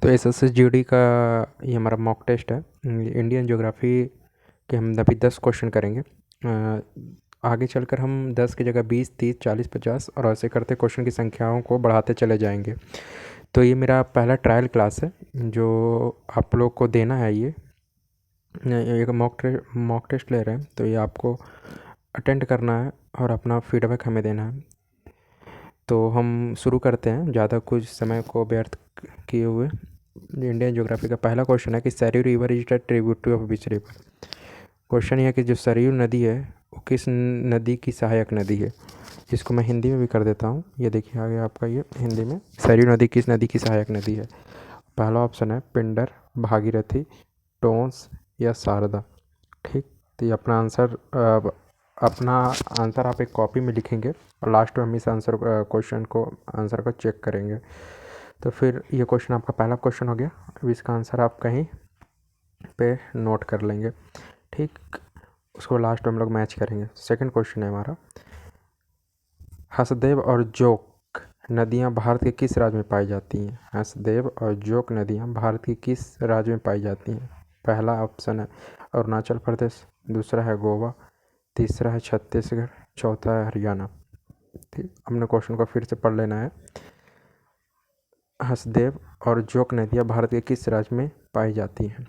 तो SSGD का ये हमारा मॉक टेस्ट है। इंडियन ज्योग्राफी के हम अभी 10 क्वेश्चन करेंगे। आगे चलकर हम 10 की जगह 20, 30, 40, 50 और ऐसे करते क्वेश्चन की संख्याओं को बढ़ाते चले जाएंगे। तो ये मेरा पहला ट्रायल क्लास है जो आप लोग को देना है। ये एक मॉक टेस्ट ले रहे हैं, तो ये आपको अटेंड करना है और अपना फीडबैक हमें देना है। तो हम शुरू करते हैं ज़्यादा कुछ समय को व्यर्थ किए हुए। इंडियन ज्योग्राफी का पहला क्वेश्चन है कि Saryu river is the tributary of which river. Question ये है कि जो सरयू नदी है वो किस नदी की सहायक नदी है। इसको मैं हिंदी में भी कर देता हूँ। ये देखिए आगे आपका ये हिंदी में, सरयू नदी किस नदी की सहायक नदी है। पहला ऑप्शन है पिंडर, भागीरथी, टोंस या शारदा। ठीक, तो ये अपना आंसर आप एक कॉपी में लिखेंगे और लास्ट में हम इस आंसर को चेक करेंगे। तो फिर ये क्वेश्चन आपका पहला क्वेश्चन हो गया। अब इसका आंसर आप कहीं पे नोट कर लेंगे। ठीक, उसको लास्ट में हम लोग मैच करेंगे। सेकंड क्वेश्चन है हमारा, हसदेव और जोक नदियाँ भारत के किस राज्य में पाई जाती हैं। हसदेव और जोक नदियाँ भारत के किस राज्य में पाई जाती हैं। पहला ऑप्शन है अरुणाचल प्रदेश, दूसरा है गोवा, तीसरा है छत्तीसगढ़, चौथा है हरियाणा। ठीक, हमने क्वेश्चन को फिर से पढ़ लेना है। हसदेव और जोक नदियाँ भारत के किस राज्य में पाई जाती हैं।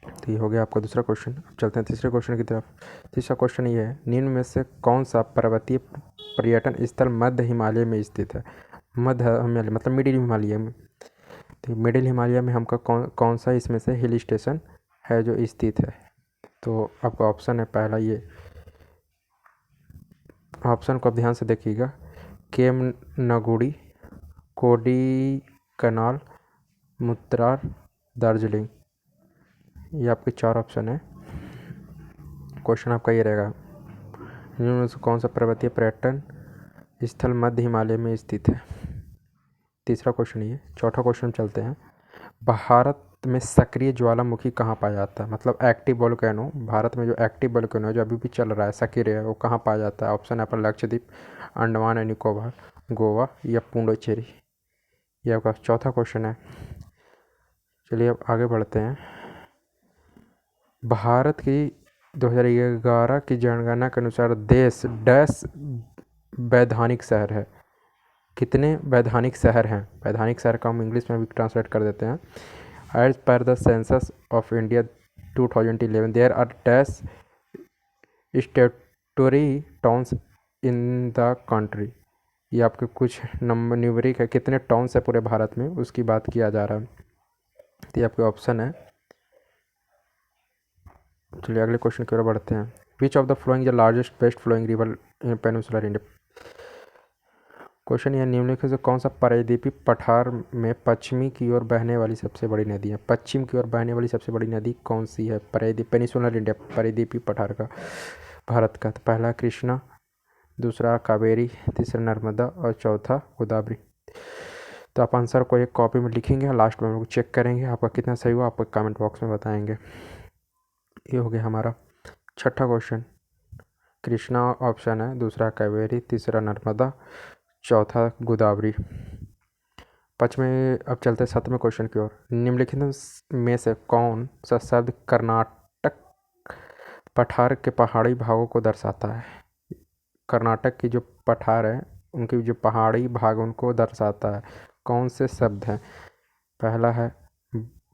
तो ये हो गया आपका दूसरा क्वेश्चन। अब चलते हैं तीसरे क्वेश्चन की तरफ। तीसरा क्वेश्चन ये है, निम्न में से कौन सा पर्वतीय पर्यटन स्थल मध्य हिमालय में स्थित है। मध्य हिमालय मतलब मिडिल हिमालय में। तो मिडिल हिमालय में हमका कौन सा इसमें से हिल स्टेशन है जो स्थित है। तो आपका ऑप्शन है पहला, ये ऑप्शन को आप ध्यान से देखिएगा, केम नगुड़ी, कोडी कनाल, मुत्रार, दार्जिलिंग। ये आपके 4 ऑप्शन है। क्वेश्चन आपका ये रहेगा, इनमें से कौन सा पर्वतीय पर्यटन स्थल मध्य हिमालय में स्थित है। तीसरा क्वेश्चन ये। चौथा क्वेश्चन चलते हैं, भारत में सक्रिय ज्वालामुखी कहाँ पाया जाता है। मतलब एक्टिव वोल्केनो, भारत में जो एक्टिव वोल्केनो है जो अभी भी चल रहा है, सक्रिय है, वो कहाँ पाया जाता है। ऑप्शन है अपना लक्षद्वीप, अंडमान एंड निकोबार, गोवा या पुडुचेरी। ये आपका चौथा क्वेश्चन है। चलिए अब आगे बढ़ते हैं। भारत की 2011 की जनगणना के अनुसार देश डैश वैधानिक शहर है। कितने वैधानिक शहर हैं। वैधानिक शहर का हम इंग्लिश में भी ट्रांसलेट कर देते हैं। As per the census of India 2011 there are dash statutory towns in the country. ये आपके कुछ नंबर न्यूमरिक है, कितने टाउन्स है पूरे भारत में, उसकी बात किया जा रहा है। तो ये आपके ऑप्शन है। चलिए अगले क्वेश्चन की ओर बढ़ते हैं। Which of the flowing the largest best flowing river in peninsular India. Question यह, निम्नलिखित से कौन सा प्रायद्वीपीय पठार में पश्चिमी की ओर बहने वाली सबसे बड़ी नदी है। पश्चिम की ओर बहने वाली सबसे बड़ी नदी कौन सी है पेनिनसुलर इंडिया प्रायद्वीपीय पठार का भारत का। तो पहला कृष्णा, दूसरा कावेरी, तीसरा नर्मदा और चौथा गोदावरी। तो आप आंसर को एक कॉपी में लिखेंगे और लास्ट में हम लोग चेक करेंगे आपका कितना सही हुआ, आपको कमेंट बॉक्स में बताएंगे। ये हो गया हमारा छठा क्वेश्चन। कृष्णा ऑप्शन है, दूसरा कावेरी, तीसरा नर्मदा, चौथा गोदावरी। पाँचवें अब चलते हैं 7वें क्वेश्चन की ओर। निम्नलिखित में से कौन सा शब्द कर्नाटक पठार के पहाड़ी भागों को दर्शाता है। कर्नाटक की जो पठार है उनकी जो पहाड़ी भाग उनको दर्शाता है, कौन से शब्द हैं। पहला है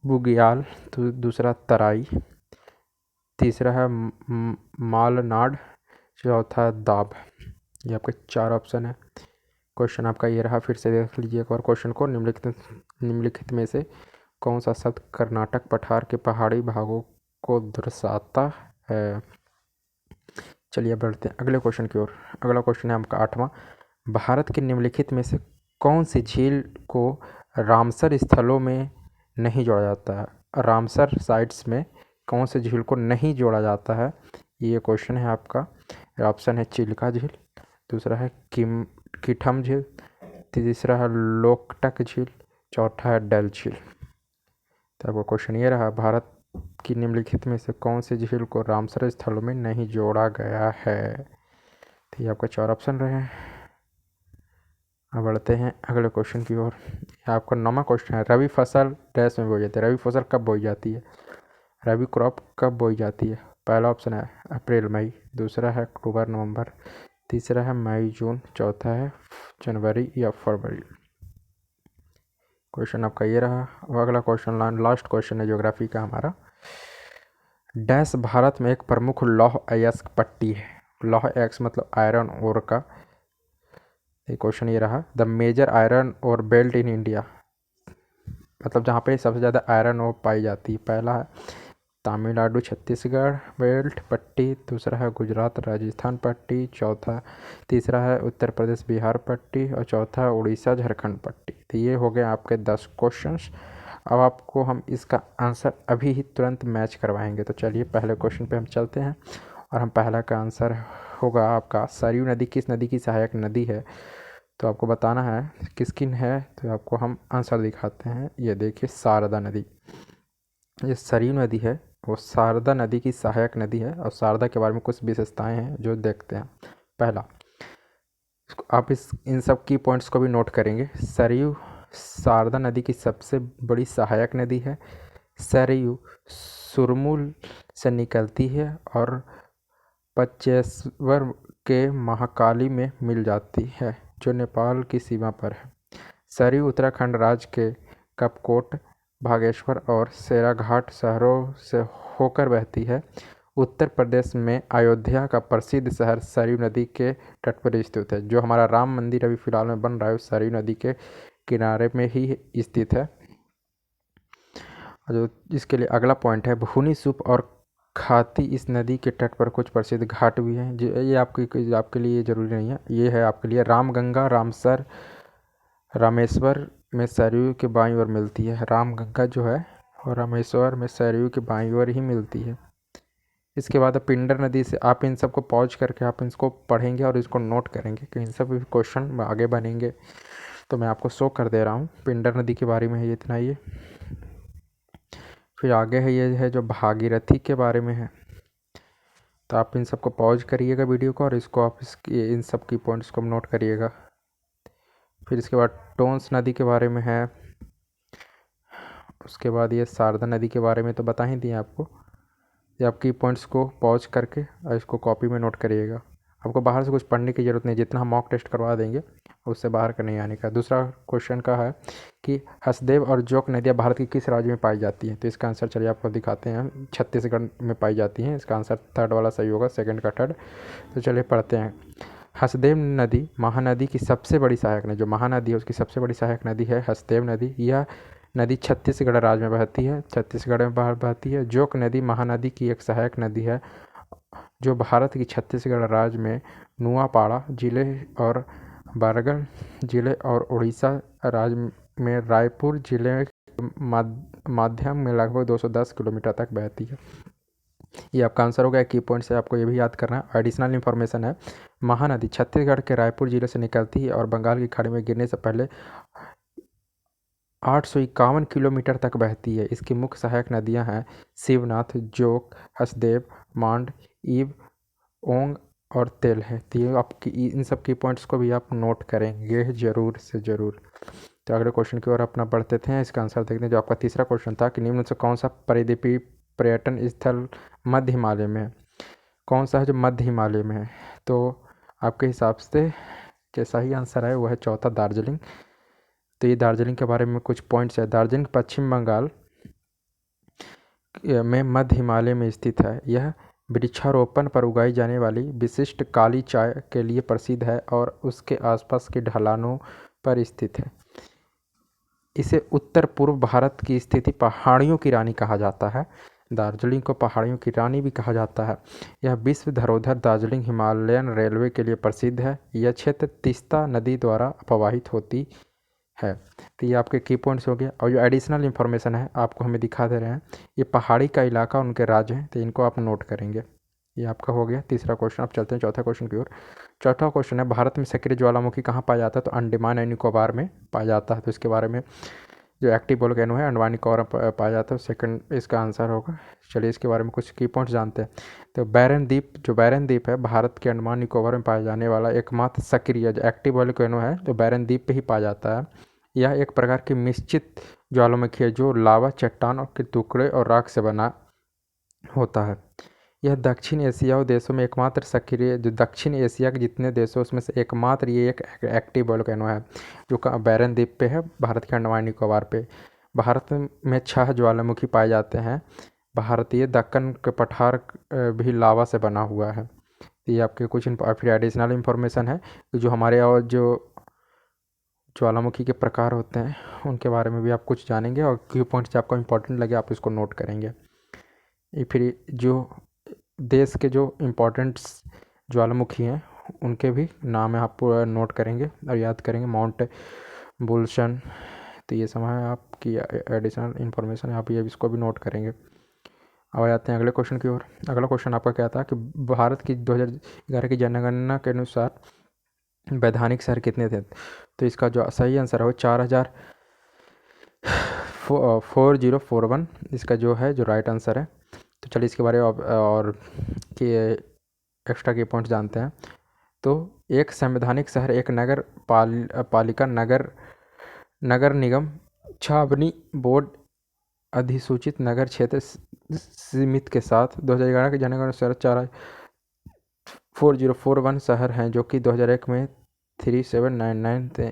बुग्याल, दूसरा तराई, तीसरा है मालनाड, चौथा दाब। ये आपके 4 ऑप्शन है। क्वेश्चन आपका ये रहा, फिर से देख लीजिए एक बार क्वेश्चन को। निम्नलिखित में से कौन सा शब्द कर्नाटक पठार के पहाड़ी भागों को दर्शाता है। चलिए बढ़ते हैं अगले क्वेश्चन की ओर। अगला क्वेश्चन है आपका 8वां। भारत के निम्नलिखित में से कौन सी झील को रामसर स्थलों में नहीं जोड़ा जाता है। रामसर साइट्स में कौन से झील को नहीं जोड़ा जाता है, ये क्वेश्चन है आपका। ऑप्शन है चिल्का झील, दूसरा है कीठम झील, तीसरा है लोकटक झील, चौथा है डल झील। तो आपका क्वेश्चन ये रहा, भारत की निम्नलिखित में से कौन सी झील को रामसर स्थलों में नहीं जोड़ा गया है। तो ये आपका 4 ऑप्शन रहे हैं। अब बढ़ते हैं अगले क्वेश्चन की ओर। आपका 9वां क्वेश्चन है, रबी फसल डैश में बोई जाती है। रबी फसल कब बोई जाती है? रबी क्रॉप कब बोई जाती है? पहला ऑप्शन है अप्रैल मई, दूसरा है अक्टूबर नवंबर, तीसरा है मई जून, चौथा है जनवरी या फरवरी। क्वेश्चन आपका ये रहा। अब अगला क्वेश्चन लास्ट क्वेश्चन है ज्योग्राफी का हमारा। डैश भारत में एक प्रमुख लौह अयस्क पट्टी है। लौह अयस्क मतलब आयरन ओर का। ये क्वेश्चन ये रहा, the major iron ore belt in India, मतलब जहाँ पे सबसे ज़्यादा आयरन ओर पाई जाती है। पहला है तमिलनाडु छत्तीसगढ़ बेल्ट पट्टी, दूसरा है गुजरात राजस्थान पट्टी, तीसरा है उत्तर प्रदेश बिहार पट्टी और चौथा है उड़ीसा झारखंड पट्टी। तो ये हो गए आपके 10 क्वेश्चंस। अब आपको हम इसका आंसर अभी ही तुरंत मैच करवाएंगे। तो चलिए पहले क्वेश्चन पे हम चलते हैं और हम पहला का आंसर होगा आपका, सरयू नदी किस नदी की सहायक नदी है? तो आपको बताना है किसकी है, तो आपको हम आंसर दिखाते हैं। ये देखिए शारदा नदी। ये सरयू नदी है वो शारदा नदी की सहायक नदी है और शारदा के बारे में कुछ विशेषताएं हैं जो देखते हैं। पहला, आप इस इन सब की पॉइंट्स को भी नोट करेंगे। सरयू शारदा नदी की सबसे बड़ी सहायक नदी है। सरयू सुरमुल से निकलती है और पचेश्वर के महाकाली में मिल जाती है जो नेपाल की सीमा पर है। सरयू उत्तराखंड राज्य के कपकोट, बागेश्वर और सैराघाट शहरों से होकर बहती है। उत्तर प्रदेश में अयोध्या का प्रसिद्ध शहर सरयू नदी के तट पर स्थित है। जो हमारा राम मंदिर अभी फ़िलहाल में बन रहा है सरयू नदी के किनारे में ही स्थित है। जो इसके लिए अगला पॉइंट है, भूनी सूप और खाती इस नदी के तट पर कुछ प्रसिद्ध घाट भी हैं। ये आपके लिए ज़रूरी नहीं है, ये है आपके लिए। रामगंगा रामसर रामेश्वर में सरयू के बाईं ओर मिलती है। रामगंगा जो है और रामेश्वर में सरयू के बाईं ओर ही मिलती है। इसके बाद पिंडर नदी से, आप इन सबको पॉज करके आप इसको पढ़ेंगे और इसको नोट करेंगे कि इन सब क्वेश्चन आगे बनेंगे। तो मैं आपको शो कर दे रहा हूँ। पिंडर नदी के बारे में है ये इतना ही है। फिर आगे है ये है जो भागीरथी के बारे में है। तो आप इन सबको पॉज करिएगा वीडियो को और इसको आप इन सब की पॉइंट्स को नोट करिएगा। फिर इसके बाद टोंस नदी के बारे में है। उसके बाद ये शारदा नदी के बारे में तो बता ही दिए आपको। ये आपकी पॉइंट्स को पॉज करके और इसको कॉपी में नोट करिएगा। आपको बाहर से कुछ पढ़ने की ज़रूरत नहीं, जितना हम मॉक टेस्ट करवा देंगे उससे बाहर का नहीं आने का। दूसरा क्वेश्चन का है कि हसदेव और जोक नदियाँ भारत के किस राज्य में पाई जाती हैं? तो इसका आंसर चलिए आपको दिखाते हैं। छत्तीसगढ़ में पाई जाती हैं। इसका आंसर थर्ड वाला सही होगा, सेकंड का थर्ड। तो चलिए पढ़ते हैं। हसदेव नदी महानदी की सबसे बड़ी सहायक नदी, जो महानदी है उसकी सबसे बड़ी सहायक नदी है हसदेव नदी। यह नदी छत्तीसगढ़ राज्य में बहती है। छत्तीसगढ़ में बाहर बहती है। जोक नदी महानदी की एक सहायक नदी है जो भारत की छत्तीसगढ़ राज्य में नुआपाड़ा जिले और बरगढ़ जिले और उड़ीसा राज्य में रायपुर जिले के माध्यम में लगभग 210 किलोमीटर तक बहती है। ये आपका आंसर हो गया। की पॉइंट से आपको ये भी याद करना है। एडिशनल इन्फॉर्मेशन है, महानदी छत्तीसगढ़ के रायपुर जिले से निकलती है और बंगाल की खाड़ी में गिरने से पहले 851 किलोमीटर तक बहती है। इसकी मुख्य सहायक नदियां हैं शिवनाथ, जोक, हसदेव, मांड, ईब, ओंग और तेल है। तो ये आपकी इन सब की पॉइंट्स को भी आप नोट करेंगे ज़रूर से ज़रूर। तो अगले क्वेश्चन की ओर अपना बढ़ते थे। इसका आंसर देखते हैं। जो आपका तीसरा क्वेश्चन था कि निम्न से कौन सा परिद्वीपीय पर्यटन स्थल मध्य हिमालय में है? कौन सा है जो मध्य हिमालय में है? तो आपके हिसाब से जो सही आंसर है वो है चौथा, दार्जिलिंग। तो ये दार्जिलिंग के बारे में कुछ पॉइंट्स है। दार्जिलिंग पश्चिम बंगाल में मध्य हिमालय में स्थित है। यह वृक्षारोपण पर उगाई जाने वाली विशिष्ट काली चाय के लिए प्रसिद्ध है और उसके आसपास के ढलानों पर स्थित है। इसे उत्तर पूर्व भारत की स्थिति पहाड़ियों की रानी कहा जाता है। दार्जिलिंग को पहाड़ियों की रानी भी कहा जाता है। यह विश्व धरोहर दार्जिलिंग हिमालयन रेलवे के लिए प्रसिद्ध है। यह क्षेत्र तीस्ता नदी द्वारा प्रवाहित होती है। तो ये आपके की पॉइंट्स हो गए। और जो एडिशनल इन्फॉर्मेशन है आपको हमें दिखा दे रहे हैं, ये पहाड़ी का इलाका उनके राज्य हैं, तो इनको आप नोट करेंगे। ये आपका हो गया तीसरा क्वेश्चन। आप चलते हैं चौथा क्वेश्चन की ओर। चौथा क्वेश्चन है, भारत में सक्रिय ज्वालामुखी कहाँ पाया जाता है? तो अंडमान एंड निकोबार में पाया जाता है। तो इसके बारे में जो एक्टिव वोल्केनो है अंडमान निकोबार पाया जाता है। सेकंड इसका आंसर होगा। चलिए इसके बारे में कुछ की पॉइंट्स जानते हैं। तो बैरन द्वीप है भारत के अंडमान निकोबार में पाया जाने वाला एकमात्र सक्रिय एक्टिव वोल्केनो है जो बैरन द्वीप पे ही पाया जाता है। यह एक प्रकार की मिश्रित ज्वालामुखी है जो लावा चट्टान के टुकड़े और राख से बना होता है। यह दक्षिण एशियाई देशों में एकमात्र सक्रिय जो दक्षिण एशिया के जितने देशों उसमें से एकमात्र ये एक एक्टिव वोल्केनो है जो बैरन द्वीप पे है भारत के अंडमान निकोबार पे। भारत में 6 ज्वालामुखी पाए जाते हैं। भारतीय दक्कन के पठार भी लावा से बना हुआ है। ये आपके कुछ फिर एडिशनल इन्फॉर्मेशन है जो हमारे और जो ज्वालामुखी के प्रकार होते हैं उनके बारे में भी आप कुछ जानेंगे और क्यू पॉइंट्स आपको इम्पोर्टेंट लगे आप इसको नोट करेंगे। ये फिर जो देश के जो इम्पोर्टेंट ज्वालामुखी हैं उनके भी नाम है आप पूरा नोट करेंगे और याद करेंगे। माउंट बुलशन, तो ये समय आपकी एडिशनल इन्फॉर्मेशन है, आप ये इसको भी नोट करेंगे। अब आ जाते हैं अगले क्वेश्चन की ओर। अगला क्वेश्चन आपका क्या था कि भारत की 2011 की जनगणना के अनुसार वैधानिक शहर कितने थे। तो इसका जो सही आंसर है वो 4041 इसका जो है जो राइट आंसर है। तो चलिए इसके बारे में और कि एक्स्ट्रा के पॉइंट्स जानते हैं। तो एक संवैधानिक शहर एक नगर पालिका नगर निगम छावनी बोर्ड अधिसूचित नगर क्षेत्र सीमित के साथ 2011 की जनगणना अनुसार 4041 शहर हैं जो कि 2001 में 3799 थे।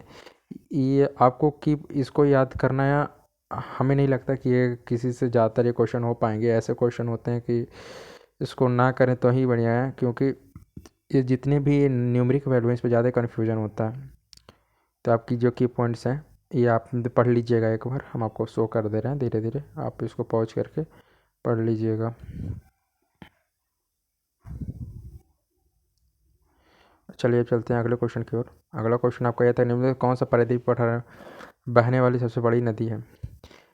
ये आपको कि इसको याद करना या हमें नहीं लगता कि ये किसी से ज़्यादातर ये क्वेश्चन हो पाएंगे। ऐसे क्वेश्चन होते हैं कि इसको ना करें तो ही बढ़िया है क्योंकि ये जितने भी न्यूमरिक वैल्यू इस पर ज़्यादा कन्फ्यूजन होता है। तो आपकी जो की पॉइंट्स हैं ये आप पढ़ लीजिएगा एक बार, हम आपको शो कर दे रहे हैं धीरे धीरे, आप इसको पॉज करके पढ़ लीजिएगा। चलिए चलते हैं अगले क्वेश्चन की ओर। अगला क्वेश्चन आपका यह था निम्न में कौन सा प्रायद्वीप पठार बहने वाली सबसे बड़ी नदी है।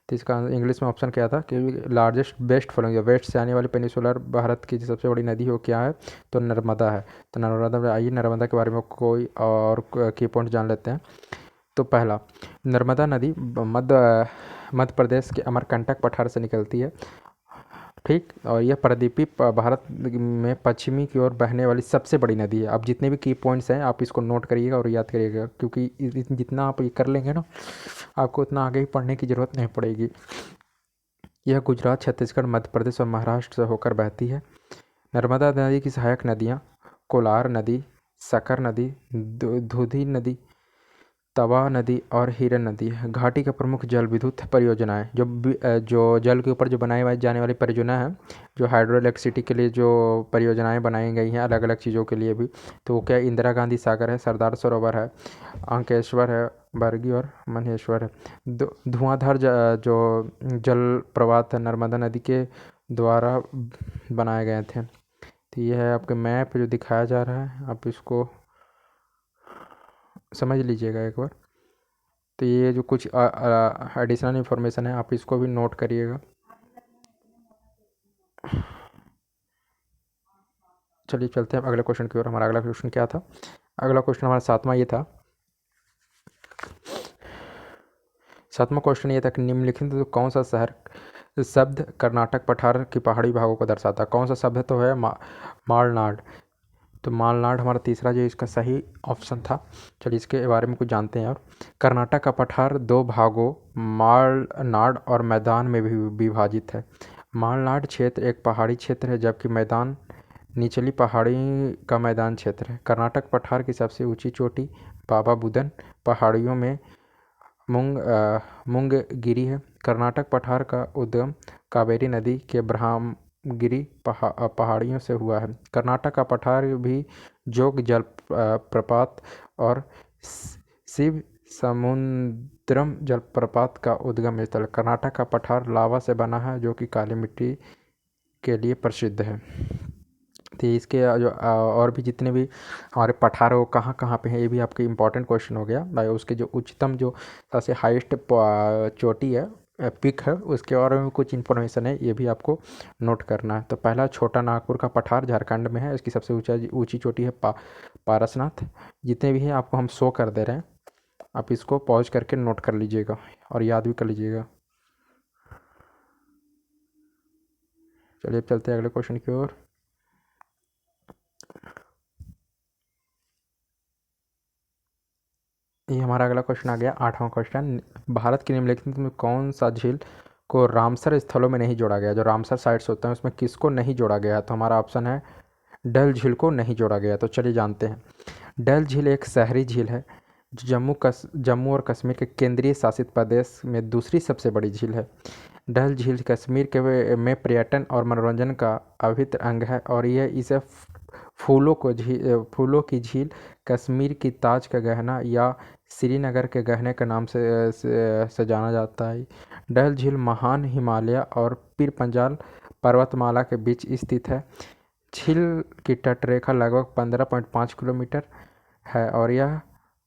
तो इसका इंग्लिश में ऑप्शन क्या था कि लार्जेस्ट बेस्ट फॉलोइंग वेस्ट से आने वाली पेनिसुलर भारत की सबसे बड़ी नदी हो क्या है, तो नर्मदा है। तो नर्मदा में आइए नर्मदा के बारे में कोई और की पॉइंट जान लेते हैं। तो पहला, नर्मदा नदी मध्य प्रदेश के अमरकंटक पठार से निकलती है, ठीक। और यह प्रायद्वीपीय भारत में पश्चिमी की ओर बहने वाली सबसे बड़ी नदी है। अब जितने भी की पॉइंट्स हैं आप इसको नोट करिएगा और याद करिएगा क्योंकि जितना आप ये कर लेंगे ना आपको उतना आगे ही पढ़ने की ज़रूरत नहीं पड़ेगी। यह गुजरात, छत्तीसगढ़, मध्य प्रदेश और महाराष्ट्र से होकर बहती है। नर्मदा नदी की सहायक नदियाँ कोलार नदी, सकर नदी, धुधी नदी, तवा नदी और हिरन नदी है। घाटी का प्रमुख जल विद्युत परियोजनाएं जो जल के ऊपर जो बनाई जाने वाली परियोजना है, जो हाइड्रो इलेक्ट्रिसिटी के लिए जो परियोजनाएं बनाई गई हैं अलग अलग चीज़ों के लिए भी, तो वो क्या इंदिरा गांधी सागर है, सरदार सरोवर है, अंकेश्वर है, बरगी और महेश्वर है। धुआंधार जो जल प्रपात है नर्मदा नदी के द्वारा बनाए गए थे। तो ये है आपके मैप जो दिखाया जा रहा है, आप इसको समझ लीजिएगा एक बार। तो ये जो कुछ एडिशनल इन्फॉर्मेशन है आप इसको भी नोट करिएगा। चलिए चलते हैं अगले क्वेश्चन की ओर। हमारा अगला क्वेश्चन क्या था, अगला क्वेश्चन हमारा सातवां ये था। सातवां क्वेश्चन ये था कि निम्नलिखित तो कौन सा शहर शब्द कर्नाटक पठार की पहाड़ी भागों को दर्शाता है। कौन सा शब्द है, तो है मालनाड। तो मालनाड हमारा तीसरा जो इसका सही ऑप्शन था। चलिए इसके बारे में कुछ जानते हैं। और कर्नाटक का पठार 2 भागों मालनाड और मैदान में भी विभाजित है। मालनाड क्षेत्र एक पहाड़ी क्षेत्र है जबकि मैदान निचली पहाड़ी का मैदान क्षेत्र है। कर्नाटक पठार की सबसे ऊंची चोटी बाबा बुदन पहाड़ियों में मुंगगिरी है। कर्नाटक पठार का उद्गम कावेरी नदी के ब्रह्मगिरी पहाड़ियों से हुआ है। कर्नाटक का पठार भी जोग जलप्रपात और शिव समुद्रम जलप्रपात का उद्गम स्थल। कर्नाटक का पठार लावा से बना है जो कि काली मिट्टी के लिए प्रसिद्ध है। तो इसके जो और भी जितने भी हमारे पठार हो कहाँ कहाँ पे हैं ये भी आपके इम्पोर्टेंट क्वेश्चन हो गया भाई। उसके जो उच्चतम जो सबसे हाईएस्ट चोटी है पिक है उसके बारे में कुछ इन्फॉर्मेशन है, ये भी आपको नोट करना है। तो पहला छोटा नागपुर का पठार झारखंड में है, इसकी सबसे ऊंची चोटी है पारसनाथ। जितने भी हैं आपको हम शो कर दे रहे हैं, आप इसको पॉज करके नोट कर लीजिएगा और याद भी कर लीजिएगा। चलिए अब चलते हैं अगले क्वेश्चन की ओर। ये हमारा अगला क्वेश्चन आ गया, 8वां क्वेश्चन। भारत की निम्नलिखित में कौन सा झील को रामसर स्थलों में नहीं जोड़ा गया? जो रामसर साइट्स होते हैं उसमें किसको नहीं जोड़ा गया? तो हमारा ऑप्शन है डल झील को नहीं जोड़ा गया। तो चलिए जानते हैं। डल झील एक शहरी झील है जो जम्मू और कश्मीर के केंद्रीय शासित प्रदेश में दूसरी सबसे बड़ी झील है। डल झील कश्मीर के में पर्यटन और मनोरंजन का अभिन्न अंग है और यह इसे फूलों की झील, कश्मीर की ताज का गहना या श्रीनगर के गहने के नाम से जाना जाता है। डल झील महान हिमालय और पीर पंजाल पर्वतमाला के बीच स्थित है। झील की तटरेखा लगभग 15.5 किलोमीटर है और यह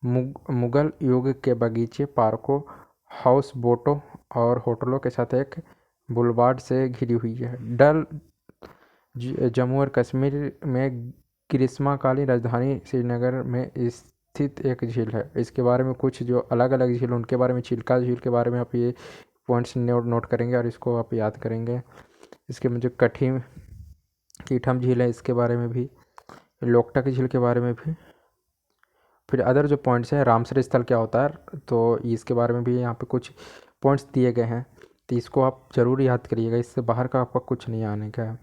मुगल युग के बगीचे, पार्कों, हाउस बोटों और होटलों के साथ एक बुलवार्ड से घिरी हुई है। डल जम्मू और कश्मीर में ग्रीष्मकालीन राजधानी श्रीनगर में स्थित एक झील है। इसके बारे में कुछ जो अलग अलग झील उनके बारे में, चिल्का झील के बारे में आप ये पॉइंट्स नोट करेंगे और इसको आप याद करेंगे। इसके में जो कीठम झील है इसके बारे में भी, लोकटक झील के बारे में भी, फिर अदर जो पॉइंट्स हैं, रामसर स्थल क्या होता है तो इसके बारे में भी यहाँ पे कुछ पॉइंट्स दिए गए हैं। तो इसको आप ज़रूर याद करिएगा, इससे बाहर का आपका कुछ नहीं आने का है।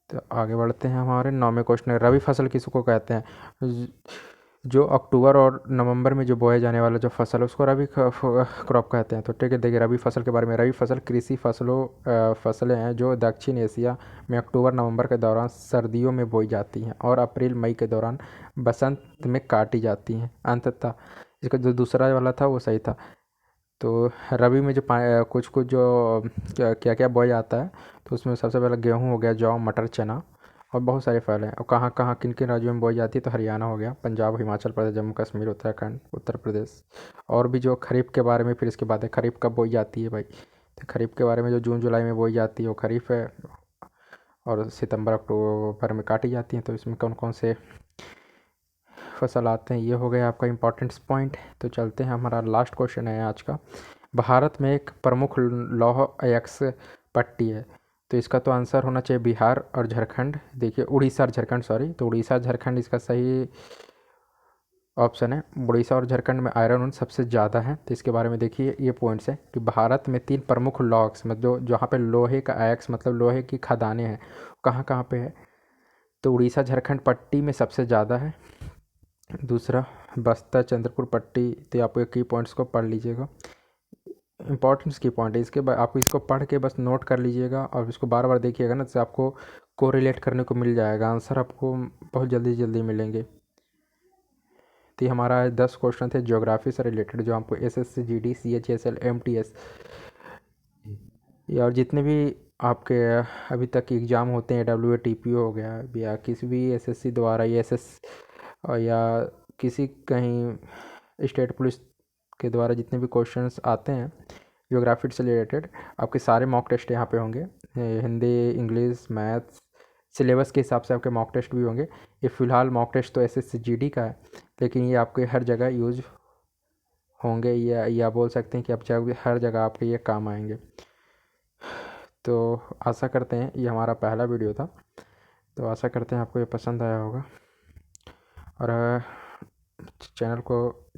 तो आगे बढ़ते हैं। हमारे 9वें क्वेश्चन है, रबी फसल किसको कहते हैं? जो अक्टूबर और नवंबर में जो बोए जाने वाला जो फसल है उसको रबी क्रॉप कहते हैं। तो ठीक है, देखिए रबी फसल के बारे में। रबी फसल कृषि फसलें हैं जो दक्षिण एशिया में अक्टूबर नवंबर के दौरान सर्दियों में बोई जाती हैं और अप्रैल मई के दौरान बसंत में काटी जाती हैं। अंततः इसका जो दूसरा वाला था वो सही था। तो रबी में जो कुछ कुछ जो क्या क्या बोया जाता है तो उसमें सबसे पहले गेहूँ हो गया, जौ, मटर, चना और बहुत सारे फल हैं। और कहाँ कहाँ किन किन राज्यों में बोई जाती है तो हरियाणा हो गया, पंजाब, हिमाचल प्रदेश, जम्मू कश्मीर, उत्तराखंड, उत्तर प्रदेश। और भी जो खरीफ के बारे में, फिर इसके बाद है खरीफ कब बोई जाती है भाई। तो खरीफ के बारे में जो जून जुलाई में बोई जाती है वो खरीफ है और सितंबर अक्टूबर में काटी जाती हैं। तो इसमें कौन कौन से फसल आते हैं ये हो गया आपका इंपॉर्टेंट पॉइंट। तो चलते हैं, हमारा लास्ट क्वेश्चन है आज का। भारत में एक प्रमुख लौह अयस्क पट्टी है तो इसका तो आंसर होना चाहिए बिहार और झारखंड। देखिए उड़ीसा और झारखंड, सॉरी, तो उड़ीसा और झारखंड इसका सही ऑप्शन है। उड़ीसा और झारखंड में आयरन ऊन सबसे ज़्यादा है। तो इसके बारे में देखिए ये पॉइंट्स है कि भारत में 3 प्रमुख लौह अयस्क, मतलब जहाँ पे लोहे का अयस्क मतलब लोहे की खदानें हैं, कहाँ कहाँ पे है तो उड़ीसा झारखंड पट्टी में सबसे ज़्यादा है। दूसरा बस्तर चंद्रपुर पट्टी। तो आप ये की पॉइंट्स को पढ़ लीजिएगा, इंपॉर्टेंस की पॉइंट है। इसके बाद आपको इसको पढ़ के बस नोट कर लीजिएगा और इसको बार बार देखिएगा ना, तो आपको कोरिलेट करने को मिल जाएगा, आंसर आपको बहुत जल्दी जल्दी मिलेंगे। तो ये हमारा 10 क्वेश्चन थे ज्योग्राफी से रिलेटेड जो आपको SSC GD CHSL MTS और जितने भी आपके अभी तक एग्ज़ाम होते हैं, WATPO हो गया या किसी भी SSC द्वारा या या किसी कहीं स्टेट पुलिस के द्वारा जितने भी क्वेश्चंस आते हैं ज्योग्राफी से रिलेटेड, आपके सारे मॉक टेस्ट यहाँ पे होंगे। हिंदी, इंग्लिश, मैथ्स, सिलेबस के हिसाब से आपके मॉक टेस्ट भी होंगे। ये फ़िलहाल मॉक टेस्ट तो SSC GD का है, लेकिन ये आपके हर जगह यूज होंगे या बोल सकते हैं कि आप हर जगह आपके ये काम आएंगे। तो आशा करते हैं, ये हमारा पहला वीडियो था, तो आशा करते हैं आपको ये पसंद आया होगा और चैनल को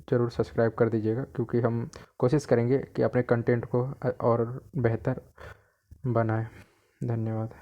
ज़रूर सब्सक्राइब कर दीजिएगा क्योंकि हम कोशिश करेंगे कि अपने कंटेंट को और बेहतर बनाएं। धन्यवाद।